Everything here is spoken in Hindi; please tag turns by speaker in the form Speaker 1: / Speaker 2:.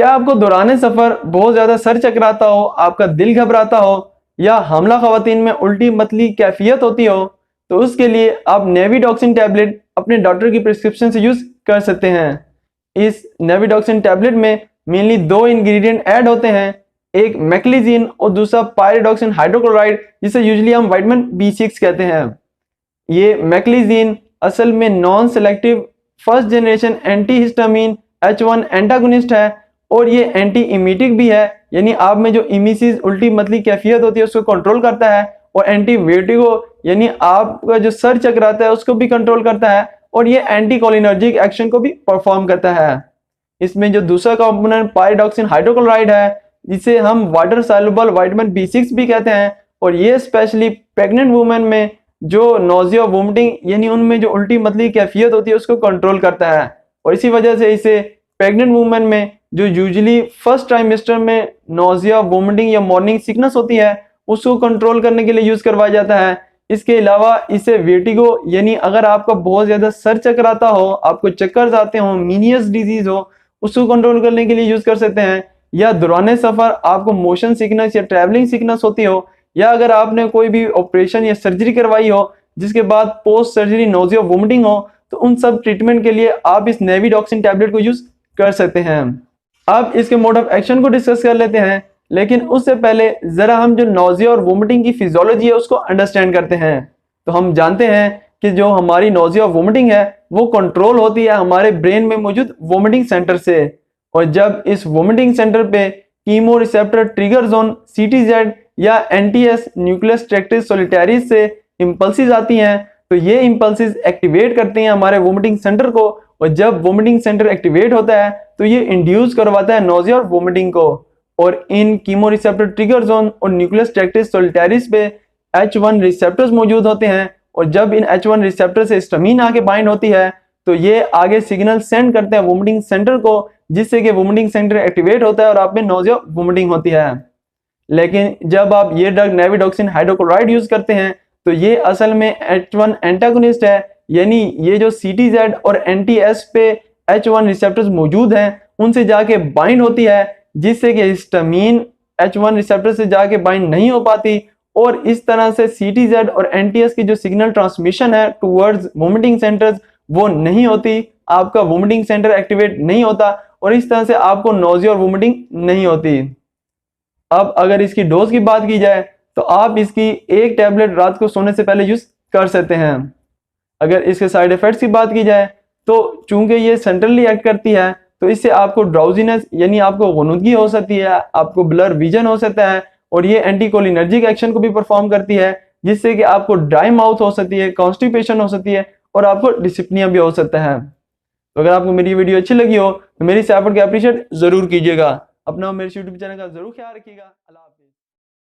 Speaker 1: क्या आपको दौरान सफर बहुत ज्यादा सर चकराता हो, आपका दिल घबराता हो या हमला खवातीन में उल्टी मतली कैफियत होती हो, तो उसके लिए आप नेविडॉक्सिन टैबलेट अपने डॉक्टर की प्रिस्क्रिप्शन से यूज कर सकते हैं। इस नेविडॉक्सिन टैबलेट में मेनली दो इंग्रेडिएंट ऐड होते हैं, एक मैक्लिजीन और दूसरा पायरिडॉक्सिन हाइड्रोक्लोराइड, जिसे यूजुअली हम विटामिन B6 कहते हैं। ये मैक्लिजीन असल में non selective first generation antihistamine H1 antagonist है और ये एंटी इमीटिक भी है, यानी आप में जो इमिसिस उल्टी मतली कैफियत होती है उसको कंट्रोल करता है, और एंटी वर्टिगो यानी आपका जो सर चकराता है उसको भी कंट्रोल करता है, और ये एंटी कोलिनर्जिक एक्शन को भी परफॉर्म करता है। इसमें जो दूसरा कंपोनेंट पायरिडॉक्सिन हाइड्रोक्लोराइड है, जिसे हम वाटर सॉल्युबल विटामिन B6 भी कहते हैं, और ये स्पेशली प्रेग्नेंट वुमेन में जो नोजिया वोमिटिंग यानी उनमें जो उल्टी मतली कैफियत होती है उसको कंट्रोल करता है। और इसी वजह से इसे प्रेग्नेंट वुमेन में जो यूजुअली फर्स्ट ट्राइमेस्टर में नोजिया वोमिटिंग या मॉर्निंग सिकनेस होती है उसको कंट्रोल करने के लिए यूज करवाया जाता है। इसके अलावा इसे वर्टिगो यानी अगर आपका बहुत ज्यादा सर चकराता हो, आपको चक्कर आते हो, मीनियस डिजीज हो, उसको कंट्रोल करने के लिए यूज कर सकते हैं। या दौरान सफर आपको मोशन सिकनेस या ट्रैवलिंग सिकनेस होती हो, या अगर आपने कोई भी ऑपरेशन या सर्जरी करवाई हो जिसके बाद पोस्ट सर्जरी नोजिया वोमिटिंग हो, तो उन सब ट्रीटमेंट के लिए आप इस नेविडॉक्सिन टैबलेट को यूज कर सकते हैं। अब इसके मोड ऑफ एक्शन को डिस्कस कर लेते हैं, लेकिन उससे पहले जरा हम जो नोजिया और वोमिटिंग की फिजियोलॉजी है उसको अंडरस्टैंड करते हैं। तो हम जानते हैं कि जो हमारी नोजिया और वोमिटिंग है वो कंट्रोल होती है हमारे ब्रेन में मौजूद वोमिटिंग सेंटर से, और जब इस वोमिटिंग सेंटर पे chemo receptor trigger zone CTZ या NTS न्यूक्लियस ट्रैक्टिस सोलिटैरिस से इंपल्सिस आती हैं, तो ये इंपल्सिस एक्टिवेट करती हैं हमारे वोमिटिंग सेंटर को, और जब वोमिटिंग सेंटर एक्टिवेट होता है तो ये इंड्यूस करवाता है नोजिया और वोमिटिंग को। और इन कीमो रिसेप्टर ट्रिगर जोन और न्यूक्लियस ट्रैक्टिस सोलिटैरिस पे H1 रिसेप्टर्स मौजूद होते हैं, और जब इन H1 रिसेप्टर से हिस्टामिन आके बाइंड होती है तो ये आगे सिग्नल सेंड करते हैं वोमिटिंग सेंटर को, जिससे कि वोमिटिंग सेंटर एक्टिवेट होता है और आप में नोजिया वोमिटिंग होती है। लेकिन जब आप ये ड्रग नेविडॉक्सिन हाइड्रोक्लोराइड यूज करते हैं तो ये असल में H1 एंटागोनिस्ट है, यानी ये जो CTZ और NTS पे H1 रिसेप्टर्स मौजूद हैं उनसे जाके बाइंड होती है, जिससे कि हिस्टामिन H1 रिसेप्टर से जाके बाइंड नहीं हो पाती, और इस तरह से CTZ और NTS की जो सिग्नल ट्रांसमिशन है टूवर्ड्स वोमिटिंग सेंटर्स वो नहीं होती, आपका वोमिटिंग सेंटर एक्टिवेट नहीं होता, और इस तरह से आपको नोजिया और वोमिटिंग नहीं होती। अब अगर इसकी डोज की बात की जाए तो आप इसकी एक टैबलेट रात को सोने से पहले यूज कर सकते हैं। अगर इसके साइड इफेक्ट्स की बात की जाए तो चूंकि ये सेंट्रली एक्ट करती है तो इससे आपको ड्राउजीनेस यानी आपको गुनूदगी हो सकती है, आपको ब्लर विजन हो सकता है, और ये एंटीकोलिनर्जिक एक्शन को भी परफॉर्म करती है, जिससे कि आपको ड्राई माउथ हो सकती है, कॉन्स्टिपेशन हो सकती है, और आपको डिस्पनिया भी हो सकता है। तो अगर आपको मेरी वीडियो अच्छी लगी हो तो मेरी इस एफर्ट को अप्रिशिएट जरूर कीजिएगा। अपना और मेरे यूट्यूब चैनल का जरूर ख्याल रखिएगा। अल्लाह हाफ़िज़।